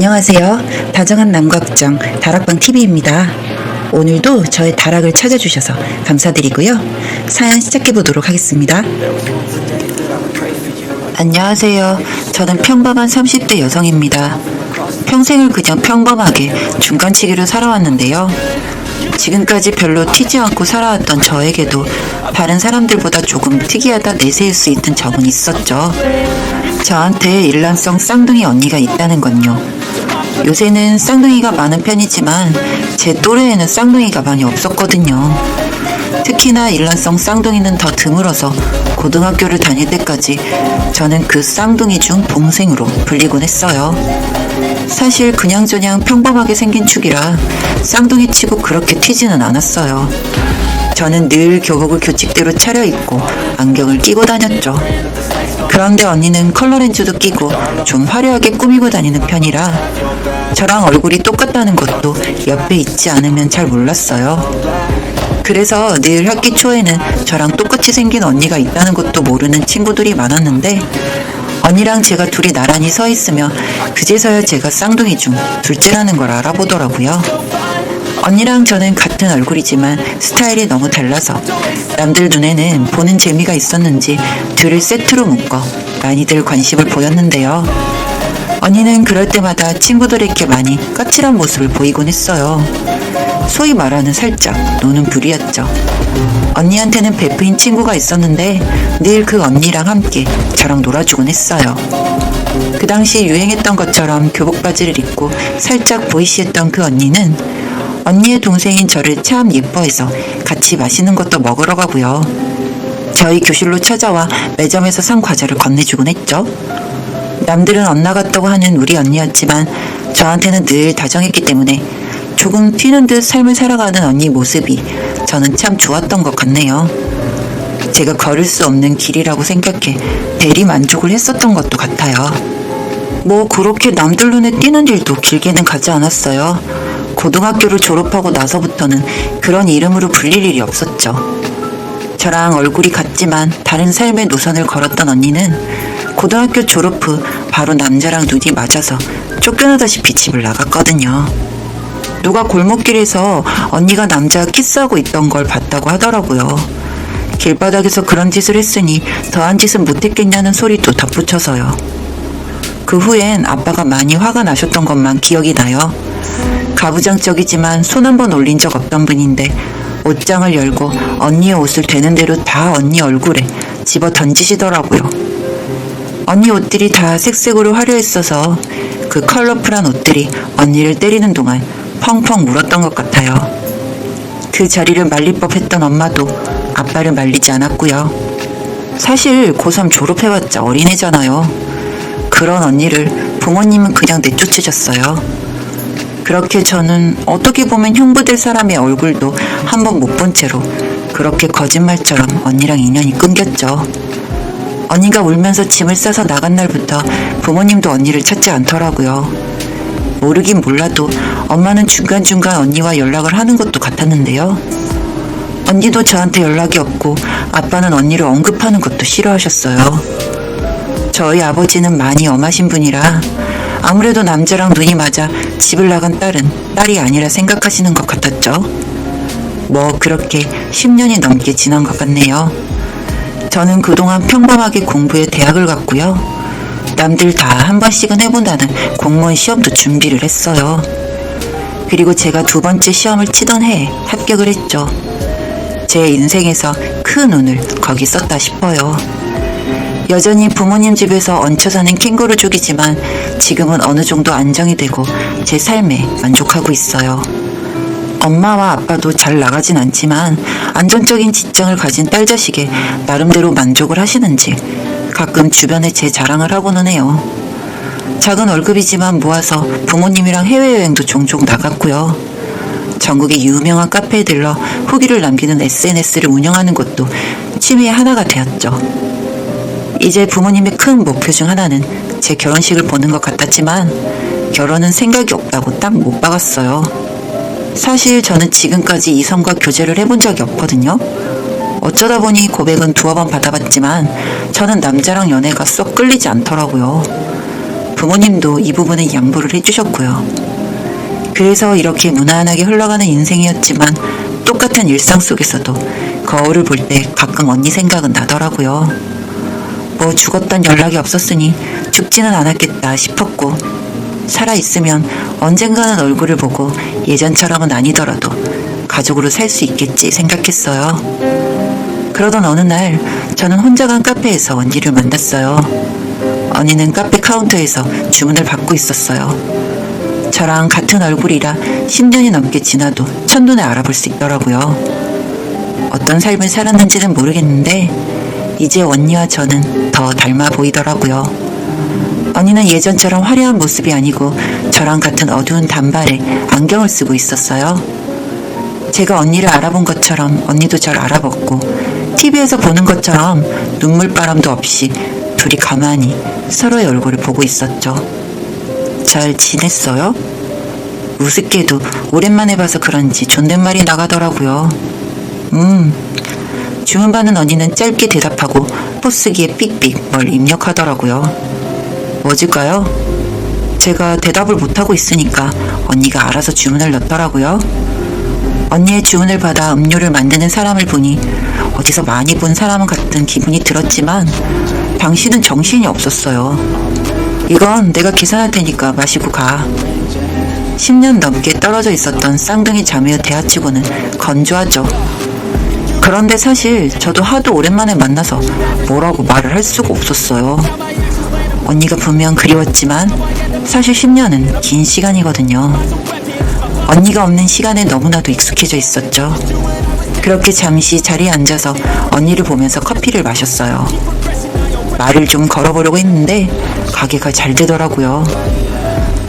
안녕하세요. 다정한 남각정 다락방 TV입니다. 오늘도 저의 다락을 찾아주셔서 감사드리고요. 사연 시작해보도록 하겠습니다. 안녕하세요. 저는 평범한 30대 여성입니다. 평생을 그냥 평범하게 중간치기로 살아왔는데요. 지금까지 별로 튀지 않고 살아왔던 저에게도 다른 사람들보다 조금 특이하다 내세울 수 있는 점은 있었죠. 저한테 일란성 쌍둥이 언니가 있다는 건요. 요새는 쌍둥이가 많은 편이지만 제 또래에는 쌍둥이가 많이 없었거든요. 특히나 일란성 쌍둥이는 더 드물어서 고등학교를 다닐 때까지 저는 그 쌍둥이 중 동생으로 불리곤 했어요. 사실 그냥저냥 평범하게 생긴 축이라 쌍둥이 치고 그렇게 튀지는 않았어요. 저는 늘 교복을 교칙대로 차려입고 안경을 끼고 다녔죠. 그런데 언니는 컬러렌즈도 끼고 좀 화려하게 꾸미고 다니는 편이라 저랑 얼굴이 똑같다는 것도 옆에 있지 않으면 잘 몰랐어요. 그래서 늘 학기 초에는 저랑 똑같이 생긴 언니가 있다는 것도 모르는 친구들이 많았는데 언니랑 제가 둘이 나란히 서 있으며 그제서야 제가 쌍둥이 중 둘째라는 걸 알아보더라고요. 언니랑 저는 같은 얼굴이지만 스타일이 너무 달라서 남들 눈에는 보는 재미가 있었는지 둘을 세트로 묶어 많이들 관심을 보였는데요. 언니는 그럴 때마다 친구들에게 많이 까칠한 모습을 보이곤 했어요. 소위 말하는 살짝 노는 부리였죠. 언니한테는 베프인 친구가 있었는데 늘 그 언니랑 함께 저랑 놀아주곤 했어요. 그 당시 유행했던 것처럼 교복 바지를 입고 살짝 보이시했던 그 언니는 언니의 동생인 저를 참 예뻐해서 같이 맛있는 것도 먹으러 가고요. 저희 교실로 찾아와 매점에서 산 과자를 건네주곤 했죠. 남들은 엇나갔다고 하는 우리 언니였지만 저한테는 늘 다정했기 때문에 조금 튀는 듯 삶을 살아가는 언니 모습이 저는 참 좋았던 것 같네요. 제가 걸을 수 없는 길이라고 생각해 대리 만족을 했었던 것도 같아요. 뭐 그렇게 남들 눈에 띄는 일도 길게는 가지 않았어요. 고등학교를 졸업하고 나서부터는 그런 이름으로 불릴 일이 없었죠. 저랑 얼굴이 같지만 다른 삶의 노선을 걸었던 언니는 고등학교 졸업 후 바로 남자랑 눈이 맞아서 쫓겨나다시피 집을 나갔거든요. 누가 골목길에서 언니가 남자와 키스하고 있던 걸 봤다고 하더라고요. 길바닥에서 그런 짓을 했으니 더한 짓은 못했겠냐는 소리도 덧붙여서요. 그 후엔 아빠가 많이 화가 나셨던 것만 기억이 나요. 가부장적이지만 손 한 번 올린 적 없던 분인데 옷장을 열고 언니의 옷을 되는 대로 다 언니 얼굴에 집어 던지시더라고요. 언니 옷들이 다 색색으로 화려했어서 그 컬러풀한 옷들이 언니를 때리는 동안 펑펑 울었던 것 같아요. 그 자리를 말릴 법했던 엄마도 아빠를 말리지 않았고요. 사실 고3 졸업해봤자 어린애잖아요. 그런 언니를 부모님은 그냥 내쫓으셨어요. 그렇게 저는 어떻게 보면 흉부될 사람의 얼굴도 한 번 못 본 채로 그렇게 거짓말처럼 언니랑 인연이 끊겼죠. 언니가 울면서 짐을 싸서 나간 날부터 부모님도 언니를 찾지 않더라고요. 모르긴 몰라도 엄마는 중간중간 언니와 연락을 하는 것도 같았는데요. 언니도 저한테 연락이 없고 아빠는 언니를 언급하는 것도 싫어하셨어요. 저희 아버지는 많이 엄하신 분이라 아무래도 남자랑 눈이 맞아 집을 나간 딸은 딸이 아니라 생각하시는 것 같았죠. 뭐 그렇게 10년이 넘게 지난 것 같네요. 저는 그동안 평범하게 공부해 대학을 갔고요. 남들 다 한 번씩은 해본다는 공무원 시험도 준비를 했어요. 그리고 제가 두 번째 시험을 치던 해에 합격을 했죠. 제 인생에서 큰 운을 거기 썼다 싶어요. 여전히 부모님 집에서 얹혀 사는 캥거루족이지만 지금은 어느 정도 안정이 되고 제 삶에 만족하고 있어요. 엄마와 아빠도 잘 나가진 않지만 안정적인 직장을 가진 딸 자식에 나름대로 만족을 하시는지 가끔 주변에 제 자랑을 하고는 해요. 작은 월급이지만 모아서 부모님이랑 해외여행도 종종 나갔고요. 전국의 유명한 카페에 들러 후기를 남기는 SNS를 운영하는 것도 취미의 하나가 되었죠. 이제 부모님의 큰 목표 중 하나는 제 결혼식을 보는 것 같았지만 결혼은 생각이 없다고 딱 못 박았어요. 사실 저는 지금까지 이성과 교제를 해본 적이 없거든요. 어쩌다 보니 고백은 두어 번 받아봤지만 저는 남자랑 연애가 쏙 끌리지 않더라고요. 부모님도 이 부분은 양보를 해주셨고요. 그래서 이렇게 무난하게 흘러가는 인생이었지만 똑같은 일상 속에서도 거울을 볼 때 가끔 언니 생각은 나더라고요. 뭐 죽었던 연락이 없었으니 죽지는 않았겠다 싶었고, 살아있으면 언젠가는 얼굴을 보고 예전처럼은 아니더라도 가족으로 살 수 있겠지 생각했어요. 그러던 어느 날 저는 혼자 간 카페에서 언니를 만났어요. 언니는 카페 카운터에서 주문을 받고 있었어요. 저랑 같은 얼굴이라 10년이 넘게 지나도 첫눈에 알아볼 수 있더라고요. 어떤 삶을 살았는지는 모르겠는데 이제 언니와 저는 더 닮아 보이더라고요. 언니는 예전처럼 화려한 모습이 아니고 저랑 같은 어두운 단발에 안경을 쓰고 있었어요. 제가 언니를 알아본 것처럼 언니도 절 알아봤고, TV에서 보는 것처럼 눈물바람도 없이 둘이 가만히 서로의 얼굴을 보고 있었죠. 잘 지냈어요? 우습게도 오랜만에 봐서 그런지 존댓말이 나가더라고요. 주문받는 언니는 짧게 대답하고 포스기에 삑삑 뭘 입력하더라고요. 뭐질까요? 제가 대답을 못하고 있으니까 언니가 알아서 주문을 넣더라고요. 언니의 주문을 받아 음료를 만드는 사람을 보니 어디서 많이 본 사람 같은 기분이 들었지만 당신은 정신이 없었어요. 이건 내가 계산할 테니까 마시고 가. 10년 넘게 떨어져 있었던 쌍둥이 자매의 대화치고는 건조하죠. 그런데 사실 저도 하도 오랜만에 만나서 뭐라고 말을 할 수가 없었어요. 언니가 분명 그리웠지만 사실 10년은 긴 시간이거든요. 언니가 없는 시간에 너무나도 익숙해져 있었죠. 그렇게 잠시 자리에 앉아서 언니를 보면서 커피를 마셨어요. 말을 좀 걸어보려고 했는데 가게가 잘 되더라고요.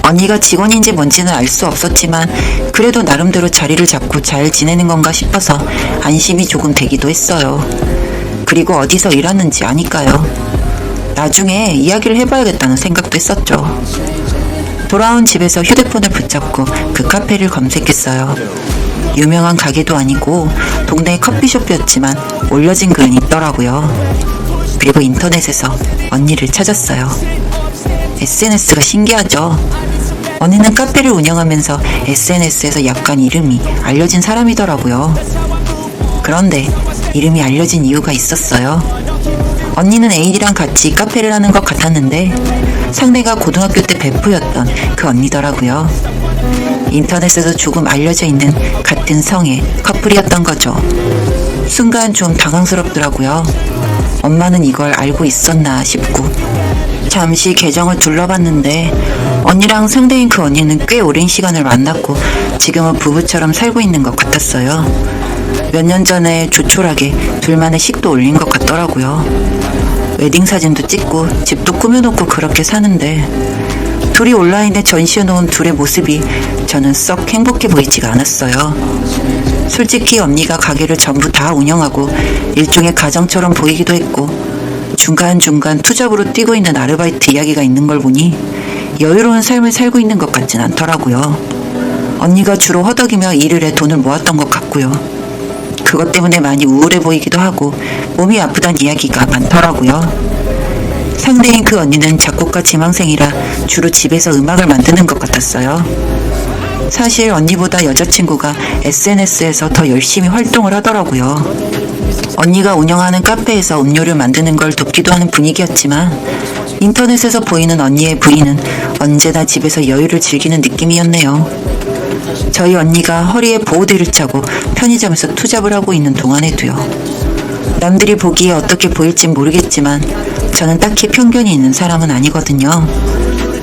언니가 직원인지 뭔지는 알 수 없었지만 그래도 나름대로 자리를 잡고 잘 지내는 건가 싶어서 안심이 조금 되기도 했어요. 그리고 어디서 일하는지 아니까요. 나중에 이야기를 해봐야겠다는 생각도 했었죠. 돌아온 집에서 휴대폰을 붙잡고 그 카페를 검색했어요. 유명한 가게도 아니고 동네 커피숍이었지만 올려진 글은 있더라고요. 그리고 인터넷에서 언니를 찾았어요. SNS가 신기하죠. 언니는 카페를 운영하면서 SNS에서 약간 이름이 알려진 사람이더라고요. 그런데 이름이 알려진 이유가 있었어요. 언니는 애인이랑 같이 카페를 하는 것 같았는데 상대가 고등학교 때 베프였던 그 언니더라고요. 인터넷에서 조금 알려져 있는 같은 성의 커플이었던 거죠. 순간 좀 당황스럽더라고요. 엄마는 이걸 알고 있었나 싶고 잠시 계정을 둘러봤는데 언니랑 상대인 그 언니는 꽤 오랜 시간을 만났고 지금은 부부처럼 살고 있는 것 같았어요. 몇 년 전에 조촐하게 둘만의 식도 올린 것 같더라고요. 웨딩 사진도 찍고 집도 꾸며놓고 그렇게 사는데 둘이 온라인에 전시해놓은 둘의 모습이 저는 썩 행복해 보이지가 않았어요. 솔직히 언니가 가게를 전부 다 운영하고 일종의 가정처럼 보이기도 했고 중간중간 투잡으로 뛰고 있는 아르바이트 이야기가 있는 걸 보니 여유로운 삶을 살고 있는 것 같진 않더라고요. 언니가 주로 허덕이며 일을 해 돈을 모았던 것 같고요. 그것 때문에 많이 우울해 보이기도 하고 몸이 아프단 이야기가 많더라고요. 상대인 그 언니는 작곡가 지망생이라 주로 집에서 음악을 만드는 것 같았어요. 사실 언니보다 여자친구가 SNS에서 더 열심히 활동을 하더라고요. 언니가 운영하는 카페에서 음료를 만드는 걸 돕기도 하는 분위기였지만 인터넷에서 보이는 언니의 부인은 언제나 집에서 여유를 즐기는 느낌이었네요. 저희 언니가 허리에 보호대를 차고 편의점에서 투잡을 하고 있는 동안에도요. 남들이 보기에 어떻게 보일진 모르겠지만 저는 딱히 편견이 있는 사람은 아니거든요.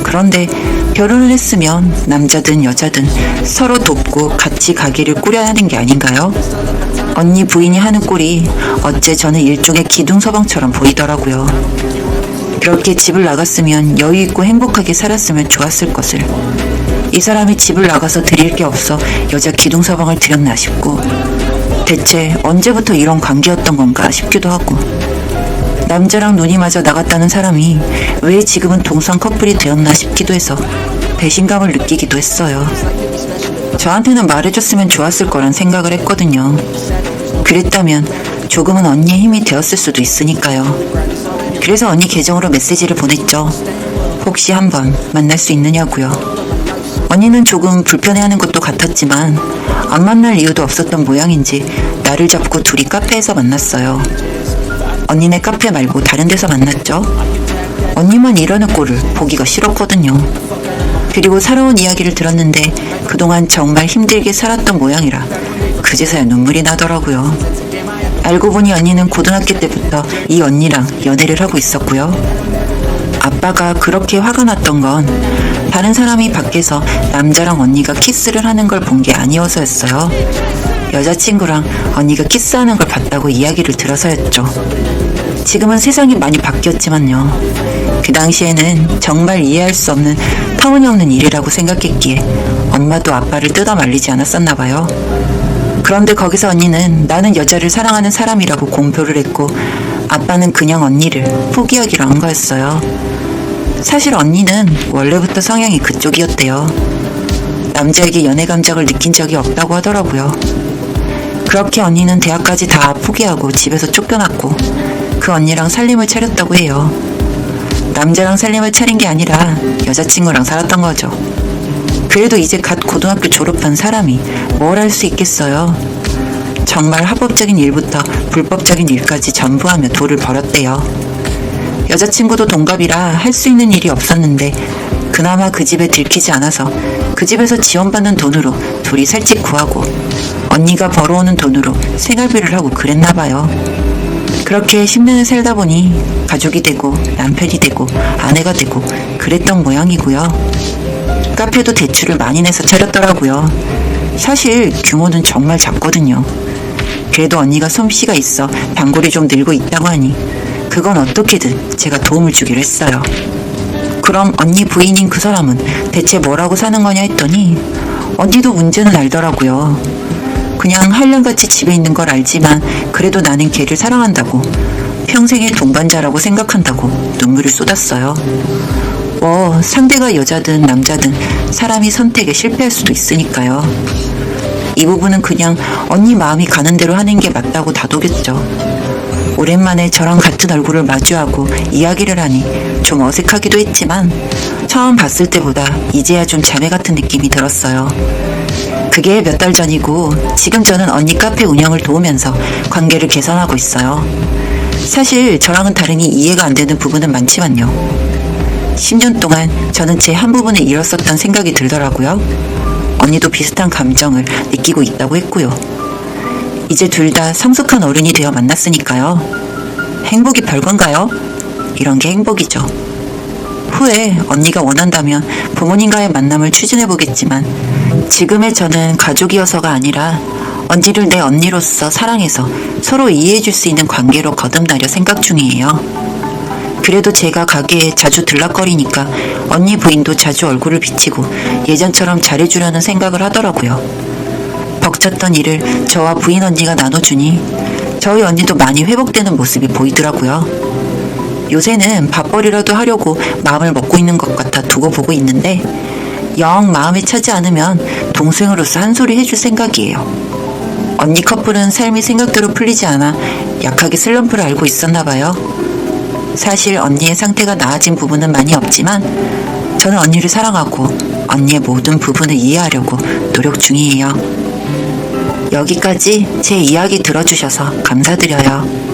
그런데 결혼을 했으면 남자든 여자든 서로 돕고 같이 가게를 꾸려야 하는 게 아닌가요? 언니 부인이 하는 꼴이 어째 저는 일종의 기둥서방처럼 보이더라고요. 그렇게 집을 나갔으면 여유있고 행복하게 살았으면 좋았을 것을. 이 사람이 집을 나가서 드릴 게 없어 여자 기둥서방을 드렸나 싶고 대체 언제부터 이런 관계였던 건가 싶기도 하고 남자랑 눈이 맞아 나갔다는 사람이 왜 지금은 동성 커플이 되었나 싶기도 해서 배신감을 느끼기도 했어요. 저한테는 말해줬으면 좋았을 거란 생각을 했거든요. 그랬다면 조금은 언니의 힘이 되었을 수도 있으니까요. 그래서 언니 계정으로 메시지를 보냈죠. 혹시 한번 만날 수 있느냐고요. 언니는 조금 불편해하는 것도 같았지만 안 만날 이유도 없었던 모양인지 나를 잡고 둘이 카페에서 만났어요. 언니네 카페 말고 다른 데서 만났죠. 언니만 이러는 꼴을 보기가 싫었거든요. 그리고 살아온 이야기를 들었는데 그동안 정말 힘들게 살았던 모양이라 그제서야 눈물이 나더라고요. 알고 보니 언니는 고등학교 때부터 이 언니랑 연애를 하고 있었고요. 아빠가 그렇게 화가 났던 건 다른 사람이 밖에서 남자랑 언니가 키스를 하는 걸 본 게 아니어서였어요. 여자친구랑 언니가 키스하는 걸 봤다고 이야기를 들어서였죠. 지금은 세상이 많이 바뀌었지만요. 그 당시에는 정말 이해할 수 없는 터무니없는 일이라고 생각했기에 엄마도 아빠를 뜯어 말리지 않았었나 봐요. 그런데 거기서 언니는 나는 여자를 사랑하는 사람이라고 공표를 했고 아빠는 그냥 언니를 포기하기로 한 거였어요. 사실 언니는 원래부터 성향이 그쪽이었대요. 남자에게 연애 감정을 느낀 적이 없다고 하더라고요. 그렇게 언니는 대학까지 다 포기하고 집에서 쫓겨났고 그 언니랑 살림을 차렸다고 해요. 남자랑 살림을 차린 게 아니라 여자친구랑 살았던 거죠. 그래도 이제 갓 고등학교 졸업한 사람이 뭘 할 수 있겠어요. 정말 합법적인 일부터 불법적인 일까지 전부 하며 돈을 벌었대요. 여자친구도 동갑이라 할 수 있는 일이 없었는데 그나마 그 집에 들키지 않아서 그 집에서 지원받는 돈으로 둘이 살집 구하고 언니가 벌어오는 돈으로 생활비를 하고 그랬나 봐요. 그렇게 10년을 살다 보니 가족이 되고 남편이 되고 아내가 되고 그랬던 모양이고요. 카페도 대출을 많이 내서 차렸더라고요. 사실 규모는 정말 작거든요. 그래도 언니가 솜씨가 있어 단골이 좀 늘고 있다고 하니 그건 어떻게든 제가 도움을 주기로 했어요. 그럼 언니 부인인 그 사람은 대체 뭐라고 사는 거냐 했더니 언니도 문제는 알더라고요. 그냥 한량같이 집에 있는 걸 알지만 그래도 나는 걔를 사랑한다고 평생의 동반자라고 생각한다고 눈물을 쏟았어요. 상대가 여자든 남자든 사람이 선택에 실패할 수도 있으니까요. 이 부분은 그냥 언니 마음이 가는 대로 하는 게 맞다고 다독였죠. 오랜만에 저랑 같은 얼굴을 마주하고 이야기를 하니 좀 어색하기도 했지만 처음 봤을 때보다 이제야 좀 자매 같은 느낌이 들었어요. 그게 몇 달 전이고 지금 저는 언니 카페 운영을 도우면서 관계를 개선하고 있어요. 사실 저랑은 다르니 이해가 안 되는 부분은 많지만요. 10년 동안 저는 제 한 부분을 잃었었던 생각이 들더라고요. 언니도 비슷한 감정을 느끼고 있다고 했고요. 이제 둘 다 성숙한 어른이 되어 만났으니까요. 행복이 별건가요? 이런 게 행복이죠. 후에 언니가 원한다면 부모님과의 만남을 추진해보겠지만 지금의 저는 가족이어서가 아니라 언니를 내 언니로서 사랑해서 서로 이해해줄 수 있는 관계로 거듭나려 생각 중이에요. 그래도 제가 가게에 자주 들락거리니까 언니 부인도 자주 얼굴을 비치고 예전처럼 잘해주려는 생각을 하더라고요. 벅찼던 일을 저와 부인 언니가 나눠주니 저희 언니도 많이 회복되는 모습이 보이더라고요. 요새는 밥벌이라도 하려고 마음을 먹고 있는 것 같아 두고 보고 있는데 영 마음에 차지 않으면 동생으로서 한 소리 해줄 생각이에요. 언니 커플은 삶이 생각대로 풀리지 않아 약하게 슬럼프를 앓고 있었나 봐요. 사실 언니의 상태가 나아진 부분은 많이 없지만 저는 언니를 사랑하고 언니의 모든 부분을 이해하려고 노력 중이에요. 여기까지 제 이야기 들어주셔서 감사드려요.